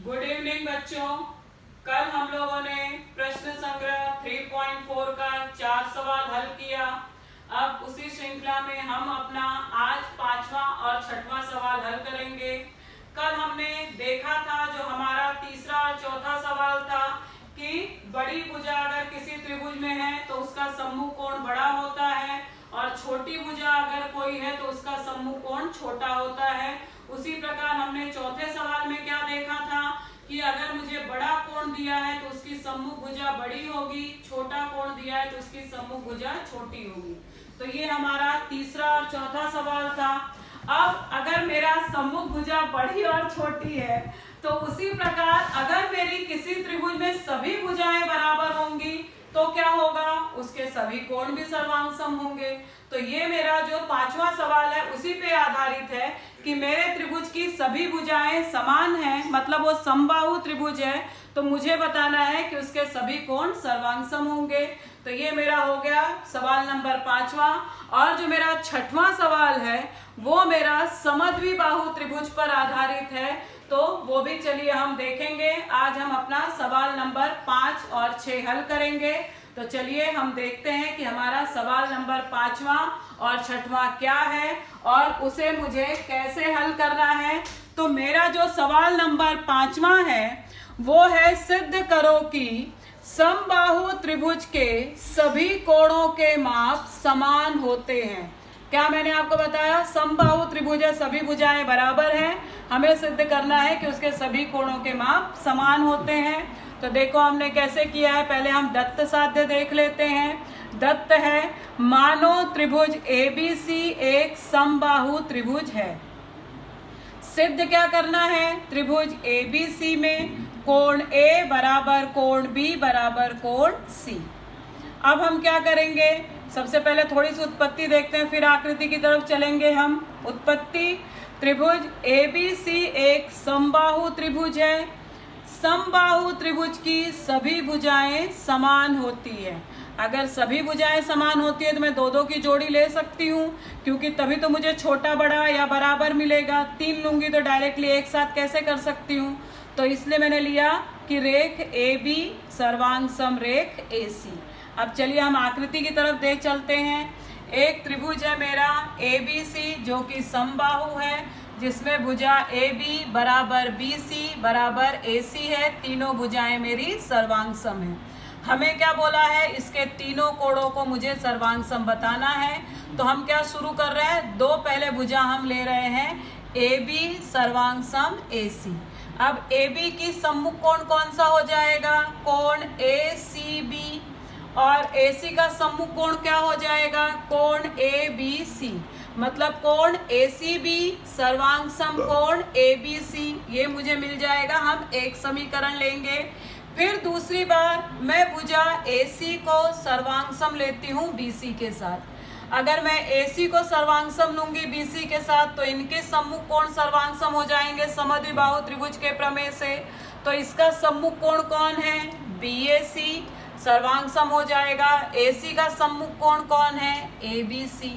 Good evening बच्चों। कल हम लोगों ने प्रश्न संग्रह 3.4 का 4 सवाल हल किया। अब उसी श्रृंखला में हम अपना आज 5वां और 6वां सवाल हल करेंगे। कल हमने देखा था जो हमारा तीसरा और चौथा सवाल था कि बड़ी भुजा अगर किसी त्रिभुज में है तो उसका सम्मुख कोण बड़ा होता है और छोटी भुजा अगर कोई है तो उसका सम्मुख कोण छोटा होता है। उसी प्रकार हमने चौथे सवाल में क्या देखा था कि अगर मुझे बड़ा कोण दिया है तो उसकी सम्मुख भुजा बड़ी होगी, छोटा कोण दिया है तो उसकी सम्मुख भुजा छोटी होगी। तो ये हमारा तीसरा और चौथा सवाल था। अब अगर मेरा सम्मुख भुजा बड़ी और छोटी है तो उसी प्रकार अगर मेरी किसी त्रिभुज में सभी भुजाएं बराबर होंगी तो क्या होगा, उसके सभी कोण भी सर्वांग सम होंगे। तो ये मेरा जो 5वां सवाल है उसी पे आधारित है कि मेरे त्रिभुज की सभी भुजाएं समान हैं, मतलब वो समबाहु त्रिभुज है, तो मुझे बताना है कि उसके सभी कोण सर्वांग सम होंगे। तो ये मेरा हो गया सवाल नंबर 5वां। और जो मेरा 6वां सवाल है वो मेरा समद्विबाहु त्रिभुज पर आधारित है, तो वो भी चलिए हम देखेंगे। आज हम अपना सवाल नंबर 5 और 6 हल करेंगे। तो चलिए हम देखते हैं कि हमारा सवाल नंबर 5वां और 6वां क्या है और उसे मुझे कैसे हल करना है। तो मेरा जो सवाल नंबर 5वां है वो है, सिद्ध करो कि समबाहु त्रिभुज के सभी कोणों के माप समान होते हैं। क्या मैंने आपको बताया, समबाहु त्रिभुज है, सभी भुजाएं बराबर हैं, हमें सिद्ध करना है कि उसके सभी कोणों के माप समान होते हैं। तो देखो हमने कैसे किया है, पहले हम दत्त साध्य देख लेते हैं। दत्त है, मानो त्रिभुज ABC एक समबाहु त्रिभुज है। सिद्ध क्या करना है, त्रिभुज ABC में कोण A बराबर कोण B बराबर कोण C। अब हम क्या करेंगे, सबसे पहले थोड़ी सी उत्पत्ति देखते हैं, फिर आकृति की तरफ चलेंगे हम। उत्पत्ति, त्रिभुज ABC एक समबाहु त्रिभुज है। समबाहु त्रिभुज की सभी भुजाएं समान होती है। अगर सभी भुजाएं समान होती है तो मैं दो दो की जोड़ी ले सकती हूँ, क्योंकि तभी तो मुझे छोटा बड़ा या बराबर मिलेगा। 3 लूंगी तो डायरेक्टली एक साथ कैसे कर सकती हूँ, तो इसलिए मैंने लिया कि रेख AB सर्वांग सम रेख AC। अब चलिए हम आकृति की तरफ देख चलते हैं। एक त्रिभुज है मेरा ABC जो कि समबाहु है, जिसमें भुजा AB बराबर BC बराबर AC है। तीनों भुजाएं मेरी सर्वांग सम है। हमें क्या बोला है, इसके तीनों कोणों को मुझे सर्वांग सम बताना है। तो हम क्या शुरू कर रहे हैं, दो पहले भुजा हम ले रहे हैं AB सर्वांग सम AC। अब AB की सम्मुख कोण कौन सा हो जाएगा, कोण ACB, और AC का सम्मुख कोण क्या हो जाएगा, कोण ABC। मतलब कोण ACB सर्वांग सम कोण ABC, ये मुझे मिल जाएगा। हम एक समीकरण लेंगे। फिर दूसरी बार मैं भुजा AC को सर्वांग सम लेती हूँ BC के साथ। अगर मैं AC को सर्वांग सम लूंगी BC के साथ तो इनके सम्मुख कोण सर्वांग सम हो जाएंगे समद्विबाहु त्रिभुज के प्रमेय से। तो इसका सम्मुख कोण कौन है, BAC सर्वांग सम हो जाएगा। AC का सम्मुख कोण कौन है, ABC।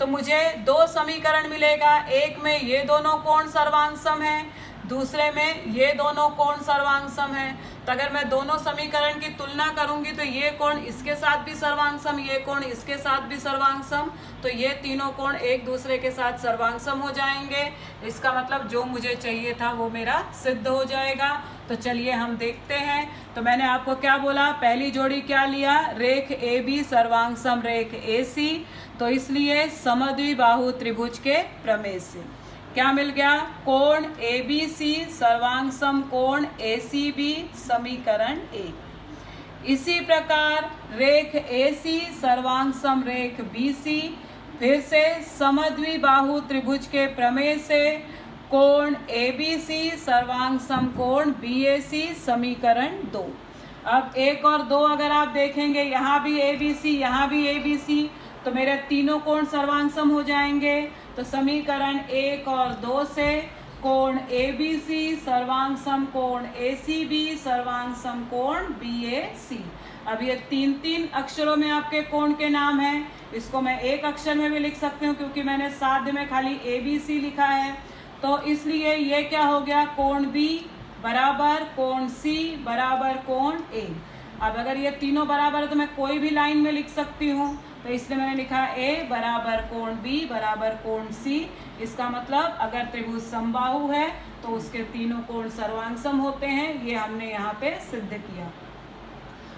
तो मुझे दो समीकरण मिलेगा, एक में ये दोनों कोण सर्वांग सम है, दूसरे में ये दोनों कोण सर्वांग सम है। तो अगर मैं दोनों समीकरण की तुलना करूंगी तो ये कोण इसके साथ भी सर्वांग सम, ये कोण इसके साथ भी सर्वांग सम, तो ये तीनों कोण एक दूसरे के साथ सर्वांग सम हो जाएंगे। इसका मतलब जो मुझे चाहिए था वो मेरा सिद्ध हो जाएगा। तो चलिए हम देखते हैं। तो मैंने आपको क्या बोला, पहली जोड़ी क्या लिया, रेख AB सर्वांग सम रेख AC। तो इसलिए समद्विबाहु त्रिभुज के प्रमेय से क्या मिल गया, कोण ABC सर्वांग सम कोण ACB, समीकरण 1। इसी प्रकार रेख AC सर्वांग सम रेख BC, फिर से समद्विबाहु त्रिभुज के प्रमेय से कोण ABC सर्वांग सम कोण BAC, समीकरण 2। अब 1 और 2 अगर आप देखेंगे, यहाँ भी ABC यहाँ भी ABC, तो मेरे तीनों कोण सर्वांग सम हो जाएंगे। तो समीकरण 1 और 2 से कोण ABC सर्वांग सम कोण ACB सर्वांग सम कोण BAC। अब ये 3 अक्षरों में आपके कोण के नाम हैं, इसको मैं एक अक्षर में भी लिख सकती हूँ क्योंकि मैंने साध्य में खाली ABC लिखा है। तो इसलिए ये क्या हो गया, कोण B बराबर कोण सी बराबर कोण ए। अब अगर ये तीनों बराबर है तो मैं कोई भी लाइन में लिख सकती हूँ, तो इसलिए मैंने लिखा ए बराबर कोण बी बराबर कोण सी। इसका मतलब अगर त्रिभुज समबाहु है तो उसके तीनों कोण सर्वांग सम होते हैं, ये हमने यहाँ पे सिद्ध किया।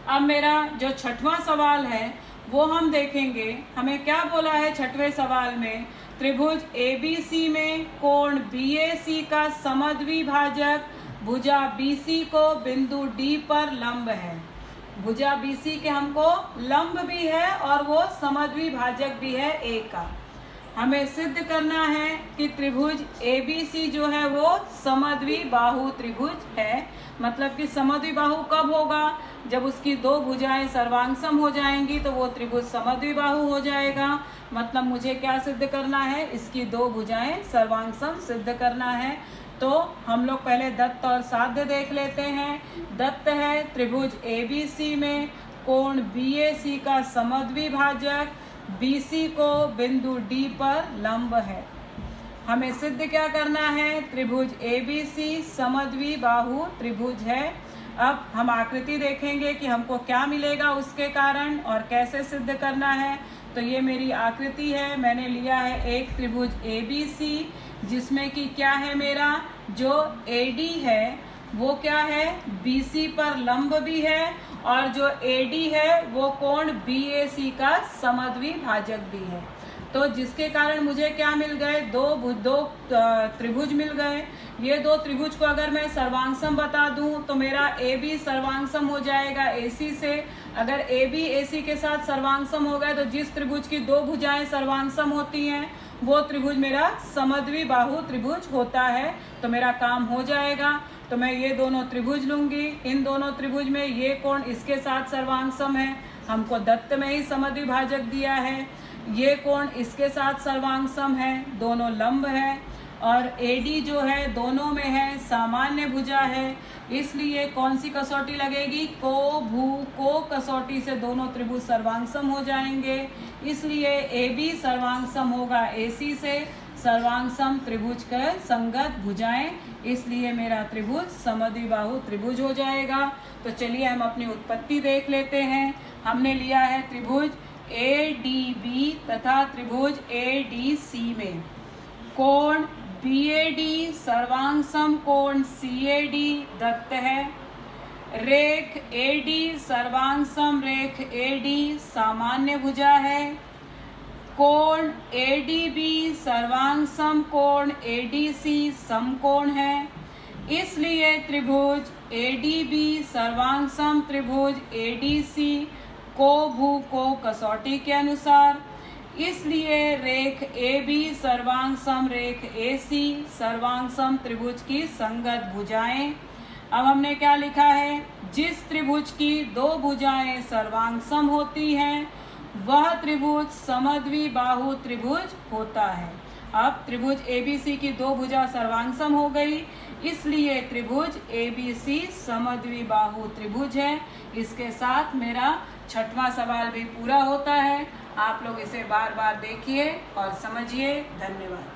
अब मेरा जो छठवां सवाल है वो हम देखेंगे। हमें क्या बोला है छठवें सवाल में, त्रिभुज ABC में कोण BAC का समद्विभाजक भुजा BC को बिंदु D पर लंब है। भुजा BC के हमको लंब भी है और वो समद्विभाजक भी है A का। हमें सिद्ध करना है कि त्रिभुज ABC जो है वो समद्विबाहु त्रिभुज है। मतलब कि समद्विबाहु कब होगा, जब उसकी दो भुजाएं सर्वांग सम हो जाएंगी तो वो त्रिभुज समद्विबाहु हो जाएगा। मतलब मुझे क्या सिद्ध करना है, इसकी दो भुजाएं सर्वांग सम सिद्ध करना है। तो हम लोग पहले दत्त और साध्य देख लेते हैं। दत्त है त्रिभुज ABC में कोण BAC का समद्विभाजक BC को बिंदु D पर लंब है। हमें सिद्ध क्या करना है, त्रिभुज ABC समद्विबाहु त्रिभुज है। अब हम आकृति देखेंगे कि हमको क्या मिलेगा उसके कारण और कैसे सिद्ध करना है। तो ये मेरी आकृति है, मैंने लिया है एक त्रिभुज ABC जिसमें कि क्या है, मेरा जो AD है वो क्या है, BC पर लंब भी है और जो AD है वो कोण BAC का समद्विभाजक भी है। तो जिसके कारण मुझे क्या मिल गए, दो त्रिभुज मिल गए। ये दो त्रिभुज को अगर मैं सर्वांगसम बता दूं तो मेरा AB सर्वांगसम हो जाएगा AC से। अगर AB AC के साथ सर्वांगसम हो गए तो जिस त्रिभुज की दो भुजाएं सर्वांगसम होती हैं वो त्रिभुज मेरा समद्विबाहु त्रिभुज होता है। तो मेरा काम हो जाएगा। तो मैं ये दोनों त्रिभुज लूंगी, इन दोनों त्रिभुज में ये कोण इसके साथ सर्वांगसम है, हमको दत्त में ही समद्विभाजक दिया है। ये कोण इसके साथ सर्वांगसम है, दोनों लंब है और AD जो है दोनों में है, सामान्य भुजा है। इसलिए कौन सी कसौटी लगेगी, को भू को कसौटी से दोनों त्रिभुज सर्वांगसम हो जाएंगे। इसलिए AB सर्वांगसम होगा AC से, सर्वांगसम त्रिभुज के संगत भुजाएं, इसलिए मेरा त्रिभुज समद्विबाहु त्रिभुज हो जाएगा। तो चलिए हम अपनी उत्पत्ति देख लेते हैं। हमने लिया है त्रिभुज ADB तथा त्रिभुज ADC में कोण BAD सर्वांगसम कोण CAD दत्त है। रेख AD सर्वांगसम रेख AD सामान्य भुजा है। कोण ADB सर्वांगसम कोण ADC समकोण है। इसलिए त्रिभुज ADB सर्वांगसम त्रिभुज ADC को भू को कसौटी के अनुसार। इसलिए रेख AB सर्वांगसम रेख AC सर्वांगसम त्रिभुज की संगत भुजाएं। अब हमने क्या लिखा है, जिस त्रिभुज की दो भुजाएं सर्वांगसम होती हैं वह त्रिभुज समद्विबाहु त्रिभुज होता है। अब त्रिभुज ABC की दो भुजा सर्वांगसम हो गई, इसलिए त्रिभुज ABC समद्विबाहु त्रिभुज है। इसके साथ मेरा छठवां सवाल भी पूरा होता है। आप लोग इसे बार बार देखिए और समझिए। धन्यवाद।